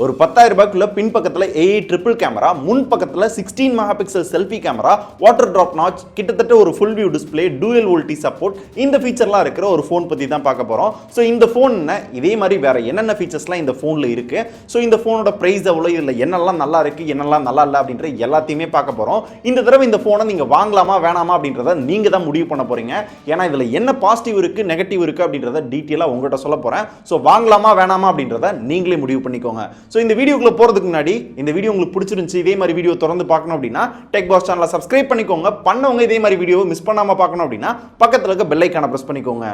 ஒரு 10,000 ரூபாய்க்குள்ள பின் பக்கத்துல AI triple camera, முன் பக்கத்துல 16 mega pixel selfie camera, water drop notch, கிட்டத்தட்ட ஒரு full view display, dual VoLTE support, இந்த ஃபீச்சர்லாம் இருக்கிற ஒரு ஃபோன் பத்தி தான் பார்க்க போறோம். ஸோ இந்த ஃபோன்ல இதே மாதிரி வேற என்னென்ன ஃபீச்சர்ஸ்லாம் இந்த ஃபோன்ல இருக்கு, ஸோ இந்த ஃபோனோட பிரைஸ் எவ்வளோ, இதுல என்னெல்லாம் நல்லா இருக்கு, என்னெல்லாம் நல்லா இல்லை அப்படின்ற எல்லாத்தையுமே பார்க்க போறோம். இந்த தடவை இந்த ஃபோனை நீங்க வாங்கலாமா வேணாமா அப்படின்றத நீங்க தான் முடிவு பண்ண போறீங்க. ஏன்னா இதுல என்ன பாசிட்டிவ் இருக்கு, நெகட்டிவ் இருக்கு அப்படின்றத டீட்டெயிலா உங்ககிட்ட சொல்ல போறேன். ஸோ வாங்கலாமா வேணாமா அப்படின்றத நீங்களே முடிவு பண்ணிக்கோங்க. ஸோ இந்த வீடியோக்குள்ள போறதுக்கு முன்னாடி இந்த வீடியோ உங்களுக்கு பிடிச்சிருந்துச்சு, இதே மாதிரி வீடியோ தொடர்ந்து பார்க்கணும் அப்படின்னா டெக் பாஸ் சேனலை சப்ஸ்கிரைப் பண்ணிக்கோங்க. பண்ணவங்க இதே மாதிரி வீடியோவை மிஸ் பண்ணாம பார்க்கணும் அப்படின்னா பக்கத்துல இருக்க பெல் ஐகானை பிரஸ் பண்ணிக்கோங்க.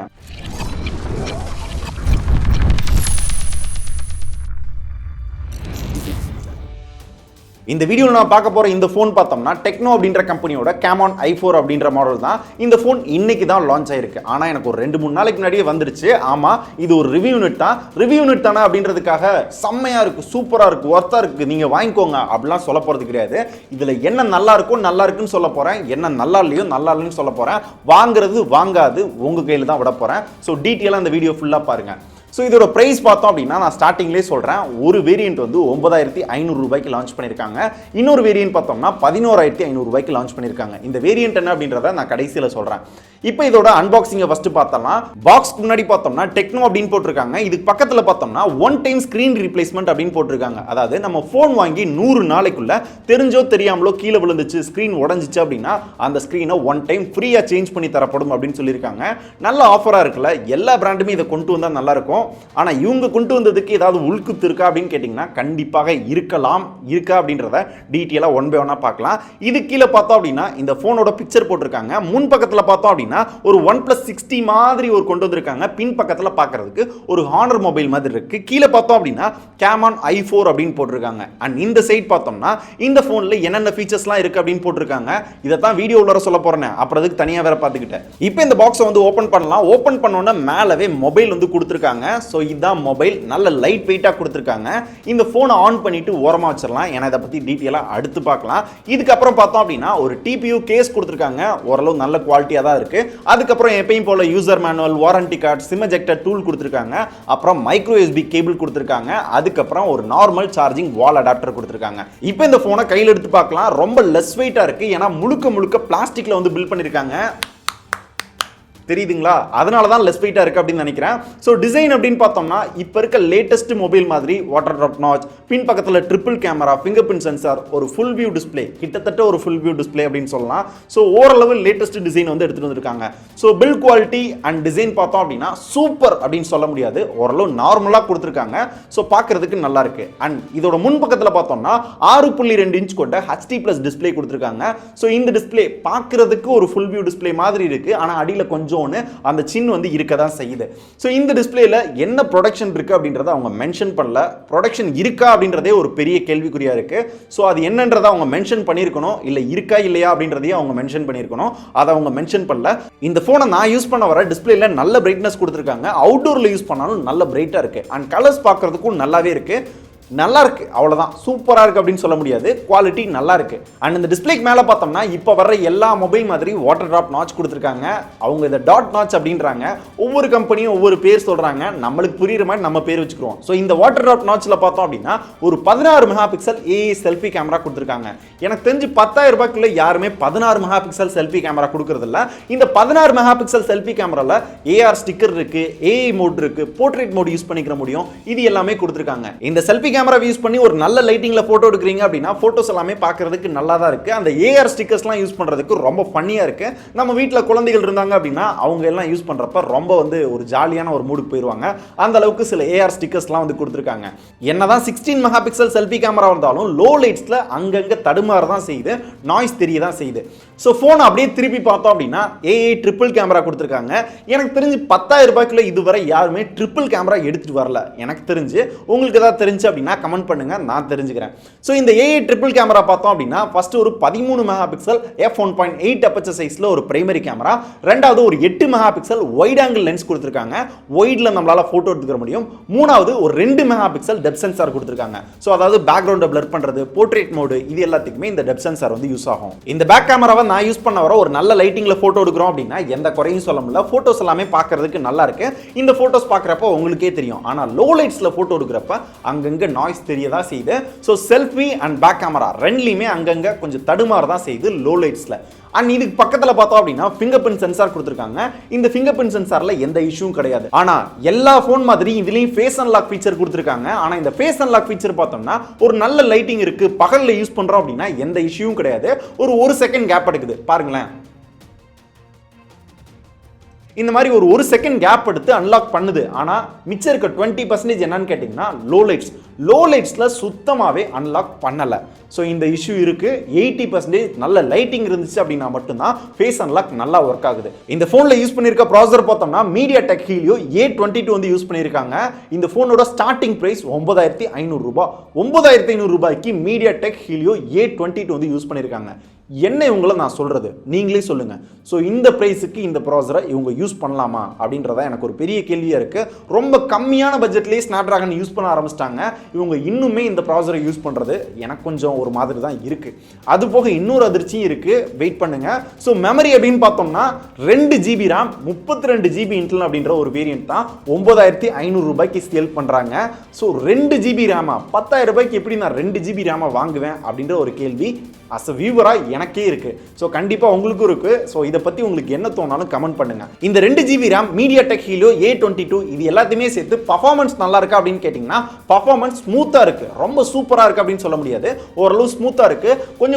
இந்த வீடியோவில் நான் பார்க்க போகிற இந்த ஃபோன் பார்த்தோம்னா டெக்னோ அப்படின்ற கம்பெனியோட கேமான் i4 அப்படின்ற மாடல் தான். இந்த ஃபோன் இன்னைக்கு தான் லான்ச் ஆயிருக்கு. ஆனால் எனக்கு ஒரு 2-3 நாளைக்கு முன்னாடியே வந்துருச்சு. ஆமாம், இது ஒரு ரிவ்யூ யூனிட் தான். ரிவ்யூ யூனிட் தானே அப்படின்றதுக்காக செம்மையாக இருக்குது, சூப்பராக இருக்குது, ஒர்த்தாக இருக்குது, நீங்கள் வாங்கிக்கோங்க அப்படிலாம் சொல்ல போகிறது கிடையாது. இதில் என்ன நல்லா இருக்கோ நல்லா இருக்குன்னு சொல்ல போகிறேன், என்ன நல்லா இல்லையோ நல்லா இல்லைன்னு சொல்ல போகிறேன். வாங்குறது வாங்காது உங்கள் கையில் தான் விட போகிறேன். ஸோ டீட்டெயிலாக இந்த வீடியோ ஃபுல்லாக பாருங்கள். ஸோ இதோட ப்ரைஸ் பார்த்தோம் அப்படின்னா நான் ஸ்டார்டிங்லேயே சொல்கிறேன், ஒரு வேரியன்ட் வந்து 9,500 ரூபாய்க்கு லான்ச் பண்ணியிருக்காங்க. இன்னொரு வேரியன்ட் பார்த்தோம்னா 11,500 ரூபாய்க்கு லான்ச் பண்ணியிருக்காங்க. இந்த வேரியன்ட் என்ன அப்படின்றத நான் கடைசியில் சொல்கிறேன். இப்போ இதோட அன்பாக்சிங்கை ஃபர்ஸ்ட் பார்த்தோம்னா, பாக்ஸ்க்கு முன்னாடி பார்த்தோம்னா டெக்னோ அப்படின்னு போட்டிருக்காங்க. இதுக்கு பக்கத்தில் பார்த்தோம்னா ஒன் டைம் ஸ்க்ரீன் ரீப்ளேஸ்மெண்ட் அப்படின்னு போட்டிருக்காங்க. அதாவது நம்ம ஃபோன் வாங்கி 100 நாளைக்குள்ள தெரிஞ்சோ தெரியாமலோ கீழே விழுந்துச்சு, ஸ்க்ரீன் உடஞ்சிச்சு அப்படின்னா அந்த ஸ்க்ரீனை ஒன் டைம் ஃப்ரீயாக சேஞ்ச் பண்ணி தரப்படும் அப்படின்னு சொல்லியிருக்காங்க. நல்ல ஆஃபராக இருக்குல்ல, எல்லா பிராண்டுமே இதை கொண்டு வந்தால் நல்லா இருக்கும். ஆனா இவங்க கொண்டு வந்ததுக்கு ஏதாவது உள்குத்து இருக்கா அப்படின்னு கேட்டீங்கன்னா கண்டிப்பாக இருக்கலாம். இருக்கா அப்படின்றத டீட்டெயிலா ஒன் பை ஒன்னா பார்க்கலாம். இது கீழே பார்த்தோம் அப்படின்னா இந்த போனோட பிக்சர் போட்டிருக்காங்க. முன் பக்கத்துல பார்த்தோம் அப்படின்னா ஒரு OnePlus 60 மாதிரி ஒரு கொண்டு வந்திருக்காங்க. பின் பக்கத்துல பார்க்கிறதுக்கு ஒரு ஹானர் மொபைல் மாதிரி இருக்கு. கீழே பார்த்தோம் அப்படின்னா கேமான் i4 அப்படின்னு போட்டிருக்காங்க. அண்ட் இந்த சைட் பார்த்தோம்னா இந்த போன்ல என்னென்ன ஃபீச்சர்ஸ்லாம் இருக்கு அப்படின்னு போட்டிருக்காங்க. இதை தான் வீடியோ உள்ள சொல்ல போறேன், அப்புறம் அதுக்கு தனியா வேற பார்த்துக்கிட்டேன். இப்போ இந்த பாக்ஸை வந்து ஓபன் பண்ணலாம். ஓபன் பண்ணோன்னா மேலவே மொபைல் வந்து கொடுத்துருக்காங்க. ஸோ இதுதான் மொபைல், நல்ல லைட் வெயிட்டாக கொடுத்துருக்காங்க. இந்த ஃபோனை ஆன் பண்ணிட்டு ஓரமாக வச்சிடலாம், ஏன்னா இதை பற்றி டீட்டெயிலாக அடுத்து பார்க்கலாம். இதுக்கப்புறம் பார்த்தோம் அப்படின்னா ஒரு டிபியூ கேஸ் கொடுத்துருக்காங்க, ஓரளவு நல்ல குவாலிட்டியாக தான் இருக்கு. அதுக்கப்புறம் எப்பயும் போல user manual, warranty card, sim ejector tool கொடுத்துருக்காங்க. அப்புறம் மைக்ரோ USB கேபிள் கொடுத்துருக்காங்க. அதுக்கப்புறம் ஒரு நார்மல் சார்ஜிங் வால் அடாப்டர் கொடுத்துருக்காங்க. இப்போ இந்த ஃபோனை கையில் எடுத்து பார்க்கலாம். ரொம்ப லெஸ் வெயிட்டாக இருக்கு, ஏன்னா முழுக்க முழுக்க பிளாஸ்டிக்ல வந்து பில்ட் பண்ணியிருக்காங்க. தெரியுதுங்களா? அதனால தான் லெஸ் வெயிட்டா இருக்கு அப்படின்னு நினைக்கிறேன். ஸோ டிசைன் அப்படின்னு பார்த்தோம்னா இப்போ இருக்க லேட்டஸ்ட் மொபைல் மாதிரி வாட்டர் டிராப் நாட்ச், பின் பக்கத்தில் triple camera, finger print sensor, ஒரு ஃபுல் வியூ டிஸ்பிளே, கிட்டத்தட்ட ஒரு ஃபுல் வியூ டிஸ்பிளே அப்படின்னு சொல்லலாம். ஸோ ஓரளவு லேட்டஸ்ட் டிசைன் வந்து எடுத்துட்டு வந்திருக்காங்க. So build quality and design பார்த்தோம் அப்படின்னா சூப்பர் அப்படின்னு சொல்ல முடியாது, ஓரளவு நார்மலாக கொடுத்துருக்காங்க. ஸோ பார்க்கறதுக்கு நல்லா இருக்கு. அண்ட் இதோட முன் பக்கத்தில் பார்த்தோம்னா 6.2 இன்ச் கொண்ட HD+ டிஸ்பிளே கொடுத்துருக்காங்க. ஸோ இந்த டிஸ்பிளே பார்க்கறதுக்கு ஒரு ஃபுல் வியூ டிஸ்பிளே மாதிரி இருக்கு, ஆனால் அடியில் கொஞ்சம் அந்த சின் வந்து இருக்க தான் செய்யுது. சோ இந்த டிஸ்ப்ளேல என்ன ப்ரொடக்ஷன் இருக்கு அப்படின்றத அவங்க மென்ஷன் பண்ணல. ப்ரொடக்ஷன் இருக்கா அப்படின்றதே ஒரு பெரிய கேள்விக்குறியா இருக்கு. சோ அது என்னன்றத அவங்க மென்ஷன் பண்ணியிருக்கணும், இல்ல இருக்கா இல்லையா அப்படின்றதையும் அவங்க மென்ஷன் பண்ணியிருக்கணும். அதை அவங்க மென்ஷன் பண்ணல. இந்த போனை நான் யூஸ் பண்ண வர டிஸ்ப்ளேல நல்ல பிரைட்னஸ் கொடுத்துருக்காங்க. அவுட்டோர்ல யூஸ் பண்ணாலும் நல்ல பிரைட்டா இருக்கு. அண்ட் கலர்ஸ் பார்க்கறதுக்கும் நல்லாவே இருக்கு. நல்லா இருக்கு, அவ்வளவுதான். சூப்பரா இருக்கு அப்படின்னு சொல்ல முடியாது, குவாலிட்டி நல்லா இருக்கு. அண்ட் இந்த டிஸ்பிளேக்கு மேல பார்த்தோம்னா இப்போ வர்ற எல்லா மொபைல் மாதிரி வாட்டர் டிராப் நாட்ச் கொடுத்துருக்காங்க. அவங்க இதை டாட் நாட்ச் அப்படின்றாங்க. ஒவ்வொரு கம்பெனியும் ஒவ்வொரு பேர் சொல்றாங்க, நம்மளுக்கு புரியுற மாதிரி நம்ம பேர் வச்சுக்கிறோம். ஸோ இந்த வாட்டர் டிராப் நாட்ச்ல பார்த்தோம் அப்படின்னா ஒரு 16 mega pixel AI selfie camera கொடுத்துருக்காங்க. எனக்கு தெரிஞ்சு 10,000 ரூபாய்க்குள்ள யாருமே 16 மெகா பிக்சல் செல்ஃபி கேமரா கொடுக்கறது இல்ல. இந்த 16 மெகா பிக்சல் செல்ஃபி கேமரால ஏஆர் ஸ்டிக்கர் இருக்கு, ஏஐ மோட் இருக்கு, போர்ட்ரேட் மோட் யூஸ் பண்ணிக்கிற முடியும். இது எல்லாமே கொடுத்துருக்காங்க. இந்த செல்ஃபி கேமரா யூஸ் பண்ணி ஒரு நல்ல லைட்டிங்ல போட்டோ எடுக்கிறீங்க அப்படின்னா போட்டோஸ் எல்லாமே பார்க்கிறதுக்கு நல்லா தான் இருக்கு. அந்த ஏஆர் ஸ்டிக்கர்ஸ்லாம் யூஸ் பண்றதுக்கு ரொம்ப ஃபன்னியா இருக்கு. நம்ம வீட்டில் குழந்தைகள் இருந்தாங்க அப்படின்னா அவங்க எல்லாம் யூஸ் பண்றப்ப ரொம்ப வந்து ஒரு ஜாலியான ஒரு மூடுக்கு போயிடுவாங்க. அந்த அளவுக்கு சில ஏஆர் ஸ்டிக்கர்ஸ்லாம் வந்து கொடுத்துருக்காங்க. என்னதான் 16 மெகா பிக்சல் செல்ஃபி கேமரா இருந்தாலும் லோ லைட்ஸ்ல அங்கங்க தடுமாற தான் செய்யுது, நாய்ஸ் தெரிய தான் செய்யுது. ஸோ ஃபோன் அப்படியே திருப்பி பார்த்தோம் அப்படின்னா ஏஐ ட்ரிபிள் கேமரா கொடுத்துருக்காங்க. எனக்கு தெரிஞ்சு 10,000 ரூபாய்க்குள்ள இதுவரை யாருமே ட்ரிபிள் கேமரா எடுத்துட்டு வரல. எனக்கு தெரிஞ்சு உங்களுக்கு ஏதாவது தெரிஞ்சு அப்படின்னா கமெண்ட் பண்ணுங்க, நான் தெரிஞ்சுக்கிறேன். சோ இந்த ஏஐ ட்ரிபிள் கேமரா பார்த்தோம் அப்படின்னா ஃபர்ஸ்ட் ஒரு 13 மெகா பிக்சல் f1.8 அபர்ச்சர் சைஸ்ல ஒரு பிரைமரி கேமரா, ரெண்டாவது ஒரு 8 mega pixel wide angle lens கொடுத்திருக்காங்க, வைட்ல நம்மளால போட்டோ எடுத்துக்க முடியும். மூணாவது ஒரு 2 மெகா பிக்சல் டெப்த் சென்சார் கொடுத்திருக்காங்க. சோ அதாவது பேக்ரவுண்ட பிளர் பண்றது, போர்ட்ரேட் மோட், இது எல்லாத்துக்குமே இந்த டெப்த் சென்சார் வந்து யூஸ் ஆகும். இந்த பேக் கேமராவை நான் யூஸ் பண்ண வர ஒரு நல்ல லைட்டிங்ல போட்டோ எடுக்கிறோம் அப்படின்னா எந்த குறையும் சொல்ல முடியல. போட்டோஸ் எல்லாமே பார்க்கிறதுக்கு நல்லா இருக்கு. இந்த போட்டோஸ் பார்க்கறப்ப உங்களுக்கே தெரியும். ஆனா லோ லைட்ஸ்ல போட்டோ எடுக்கிறப்ப அங்கங்க நாய்ஸ் தெரியதா செய்யுது. So selfie and back camera ரெண்டுலையுமே அங்கங்க கொஞ்சம் தடுமாறு தான் செய்யுது லோ லைட்ஸ்ல. அண்ட் இதுக்கு பக்கத்துல பார்த்தோம் அப்படின்னா ஃபிங்கர் பிரிண்ட் சென்சார் கொடுத்துருக்காங்க. இந்த ஃபிங்கர் பிரிண்ட் சென்சார்ல எந்த இஷ்யூவும் கிடையாது. ஆனா எல்லா போன் மாதிரி இதுலயும் ஃபேஸ் அன்லாக் ஃபீச்சர் கொடுத்துருக்காங்க. ஆனா இந்த ஃபேஸ் அன்லாக் ஃபீச்சர் பார்த்தோம்னா ஒரு நல்ல லைட்டிங் இருக்கு, பகல்ல யூஸ் பண்றோம் அப்படின்னா எந்த இஷ்யூவும் கிடையாது. ஒரு செகண்ட் கேப் எடுக்குது பாருங்களேன். இந்த மாதிரி ஒரு செகண்ட் கேப் எடுத்து அன்லாக் பண்ணுது. ஆனா மிச்சம் இருக்க 20% என்னன்னு கேட்டீங்கன்னா லோ லைட்ஸ்ல சுத்தமாவே அன்லாக் பண்ணல. ஸோ இந்த இஷ்யூ இருக்கு. 80% நல்ல லைட்டிங் இருந்துச்சு அப்படின்னா மட்டும்தான் ஃபேஸ் அன்லாக் நல்லா ஒர்க் ஆகுது. இந்த போன்ல யூஸ் பண்ணிருக்க ப்ராசஸர் பார்த்தோம்னா MediaTek Helio A22 வந்து யூஸ் பண்ணிருக்காங்க. இந்த போனோட ஸ்டார்டிங் பிரைஸ் 9500 ரூபாய். 9500 ரூபாய்க்கு MediaTek Helio A22 வந்து யூஸ் பண்ணிருக்காங்க. என்ன இவங்கள நான் சொல்றது, நீங்களே சொல்லுங்க. ஸோ இந்த பிரைஸுக்கு இந்த ப்ராசஸரை இவங்க யூஸ் பண்ணலாமா அப்படின்றத எனக்கு ஒரு பெரிய கேள்வியா இருக்கு. ரொம்ப கம்மியான பட்ஜெட்லேயே ஸ்னாப்டிராகன் யூஸ் பண்ண ஆரம்பிச்சிட்டாங்க. இவங்க இன்னுமே இந்த ப்ராசஸரை யூஸ் பண்றது எனக்கு கொஞ்சம் ஒரு மாதிரி தான் இருக்கு. அது போக இன்னொரு அதிர்ச்சியும் இருக்கு, வெயிட் பண்ணுங்க. ஸோ மெமரி அப்படின்னு பார்த்தோம்னா 2 GB RAM 32 GB இன்டெல் அப்படின்ற ஒரு வேரியன்ட் தான் 9500 ரூபாய்க்கு சேல் பண்றாங்க. ஸோ 2 GB RAM 10,000 ரூபாய்க்கு எப்படி நான் 2 GB RAM வாங்குவேன் அப்படின்ற ஒரு கேள்வி அஸ் அ வியூவரா எனக்கே இருக்கு. ஸோ கண்டிப்பா உங்களுக்கும் இருக்கு. ஸோ இதை பத்தி உங்களுக்கு என்ன தோணாலும் கமெண்ட் பண்ணுங்க. இந்த 2 GB RAM MediaTek Helio A22 இது எல்லாத்தையுமே சேர்த்து பர்ஃபார்மன்ஸ் நல்லா இருக்கா அப்படின்னு கேட்டீங்கன்னா பர்ஃபார்மன்ஸ் ஸ்மூத்தா இருக்கு. ரொம்ப சூப்பரா இருக்கு அப்படின்னு சொல்ல முடியாது, ஓரளவு ஸ்மூத்தா இருக்கு.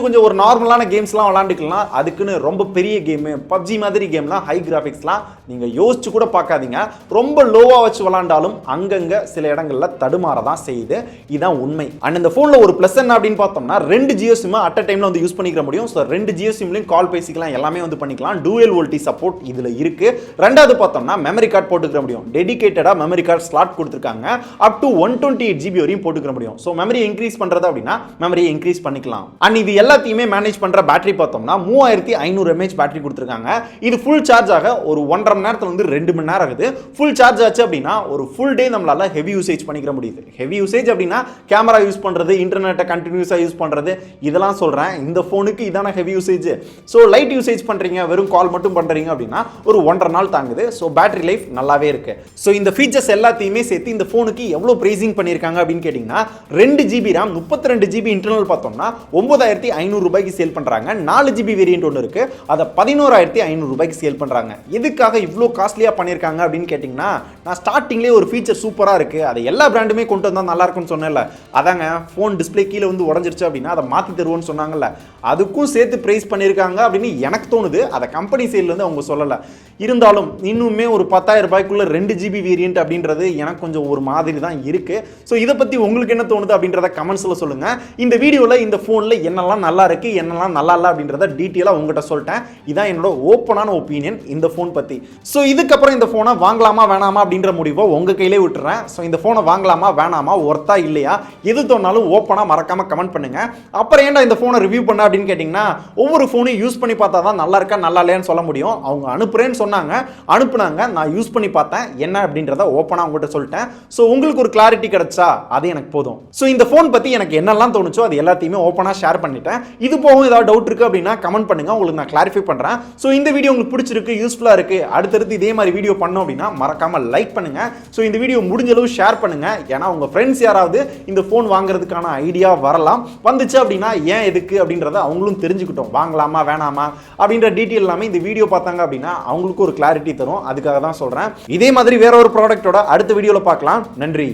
கொஞ்சம் ஒரு நார்மலான கேம்ஸ்லாம் விளையாண்டுக்கலாம். அதுக்குன்னு ரொம்ப பெரிய கேம் PUBG மாதிரி கேம்லாம் ஹை கிராஃபிக்ஸ்லாம் நீங்க யோசிச்சு கூட பார்க்காதீங்க. ரொம்ப லோவா வச்சு விளையாண்டாலும் அங்கங்க சில இடங்கள்ல தடுமாறதான் செய்யுது. இதான் உண்மை. அண்ட் இந்த போன்ல ஒரு பிளஸ் என்ன அப்படின்னு பார்த்தோம்னா 2 ஜியோ சிம் அட் அ டைம்ல வந்து யூஸ் பண்ணிக்க முடியும். ஸோ 2 ஜியோ சிம்லையும் கால் பேசிக்கலாம், எல்லாமே வந்து பண்ணிக்கலாம். டூயல் வோல்டி சப்போர்ட் இதுல இருக்கு. ரெண்டாவது பார்த்தோம்னா மெமரி கார்டு போட்டுக்க முடியும். டெடிகேட்டடா மெமரி கார்டு ஸ்லாட் கொடுத்துருக்காங்க. அப் டு 128 GB வரையும் போட்டுக்க முடியும். ஸோ மெமரி இன்க்ரீஸ் பண்றது அப்படின்னா மெமரியை இன்க்ரீஸ் பண்ணிக்கலாம். அண்ட் இது எல்லாத்தையுமே மேனேஜ் பண்ற பேட்டரி பார்த்தோம்னா 3500 mAh பேட்டரி கொடுத்துருக்காங்க. இது ஃபுல் சார்ஜ் ஆக ஒரு 1.5 மணி நேரத்துல இருந்து 2 மணி நேரம் ஆகுது. ஃபுல் சார்ஜ் ஆச்சு அப்படின்னா ஒரு ஃபுல் டே நம்மளால ஹெவி யூசேஜ் பண்ணிக்க முடியுது. ஹெவி யூசேஜ் அப்படின்னா கேமரா யூஸ் பண்றது, இன்டர்நெட்டை கண்டினியூஸா யூஸ் பண்றது, இதெல்லாம் சொல்றேன். இந்த போனுக்கு இதான heavy usage. So light usage பண்றீங்க, வெறும் கால் மட்டும் பண்றீங்க அப்படின்னா ஒரு 1.5 நாள் தாங்குது. ஸோ பேட்டரி லைஃப் நல்லாவே இருக்கு. ஸோ இந்த ஃபீச்சர்ஸ் எல்லாத்தையுமே சேர்த்து இந்த போனுக்கு எவ்வளவு பிரைசிங் பண்ணிருக்காங்க அப்படின்னு கேட்டீங்கன்னா 2 GB RAM 32 GB இன்டர்னல் பார்த்தோம்னா 9500 ரூபாய்க்கு சேல் பண்றாங்க. 4 GB வேரியன்ட் ஒன்று இருக்கு, அதை 11500 ரூபாய்க்கு சேல் பண்றாங்க. எதுக்காக இவ்வளோ காஸ்ட்லியா பண்ணிருக்காங்க அப்படின்னு கேட்டீங்கன்னா நான் ஸ்டார்டிங்லேயே ஒரு ஃபீச்சர் சூப்பரா இருக்கு, அதை எல்லா பிராண்டுமே கொண்டு வந்தா நல்லா இருக்கும்னு சொன்னேன்ல. அதாங்க போன் டிஸ்பிளே கீழே வந்து உடஞ்சிருச்சு அப்படின்னா அதை மாத்தி தருவோம்னு சொன்னாங்கல்ல, அதுக்கும் சேர்த்து பிரைஸ் பண்ணிருக்காங்க அப்படின்னு எனக்கு தோணுது. அதை கம்பெனி சைட்ல இருந்து அவங்க சொல்லல. இருந்தாலும் இன்னுமே ஒரு 10,000 ரூபாய்க்குள்ள 2 GB வேரியன்ட் அப்படின்றது எனக்கு கொஞ்சம் ஒரு மாதிரி தான் இருக்கு. ஸோ இதை பத்தி உங்களுக்கு என்ன தோணுது அப்படின்றத கமெண்ட்ஸ்ல சொல்லுங்க. இந்த வீடியோல இந்த போன்ல என்னெல்லாம் நல்லா இருக்கு, என்னெல்லாம் நல்லா இல்லை அப்படின்றத டீட்டெயிலா உங்ககிட்ட சொல்லிட்டேன். இதான் என்னோட ஓப்பனான ஒப்பீனியன் இந்த போன் பத்தி. ஸோ இதுக்கப்புறம் இந்த போனை வாங்கலாமா வேணாமா அப்படின்ற முடிவை உங்க கையிலே விட்டுறேன். ஸோ இந்த போனை வாங்கலாமா வேணாமா, ஒர்த்தா இல்லையா, எது தோணாலும் ஓப்பனா மறக்காம கமெண்ட் பண்ணுங்க. அப்புறம் ஏன்டா இந்த போனை ரிவ்யூ பண்ண அப்படின்னு கேட்டீங்கன்னா ஒவ்வொரு போனையும் யூஸ் பண்ணி பார்த்தா தான் நல்லா இருக்கா நல்லா இல்லையான்னு சொல்ல முடியும். அவங்க அனுப்புறேன்னு சொன்னாங்க, அனுப்புனாங்க, நான் யூஸ் பண்ணி பார்த்தேன், என்ன அப்படின்றத ஓப்பனா உங்ககிட்ட சொல்லிட்டேன். ஸோ உங்களுக்கு ஒரு கிளாரிட்டி கிடைச்சா அது எனக்கு போதும். ஸோ இந்த போன் பத்தி எனக்கு என்னெல்லாம் தோணுச்சோ அது எல்லாத்தையுமே ஓப்பனா ஷேர் பண்ணிட்டேன். இது போகும் ஏதாவது டவுட் இருக்கு அப்படின்னா கமெண்ட் பண்ணுங்க, உங்களுக்கு நான் கிளாரிஃபை பண்றேன். ஸோ இந்த வீடியோ உங்களுக்கு பிடிச்சிருக்கு, யூஸ்ஃபுல்லா இருக்கு, அடுத்தடுத்து இதே மாதிரி வீடியோ பண்ணோம் அப்படின்னா மறக்காம லைக் பண்ணுங்க. ஸோ இந்த வீடியோ முடிஞ்ச அளவு ஷேர் பண்ணுங்க. ஏன்னா உங்க ஃப்ரெண்ட்ஸ் யாராவது இந்த போன் வாங்குறதுக்கான ஐடியா வரலாம், வந்துச்சு அப்படின்னா ஏன் எதுக்கு அப்படின்றத அவங்களும் தெரிஞ்சுக்கிட்டோம், வாங்கலாமா வேணாமா அப்படின்ற டீட்டெயில் எல்லாமே இந்த வீடியோ பார்த்தாங்க அப்படின்னா அவங்களுக்கு ஒரு கிளாரிட்டி தரும். அதுக்காக தான் சொல்றேன். இதே மாதிரி வேற ஒரு ப்ராடக்ட்டோட அடுத்த வீடியோல பார்க்கலாம். நன்றி.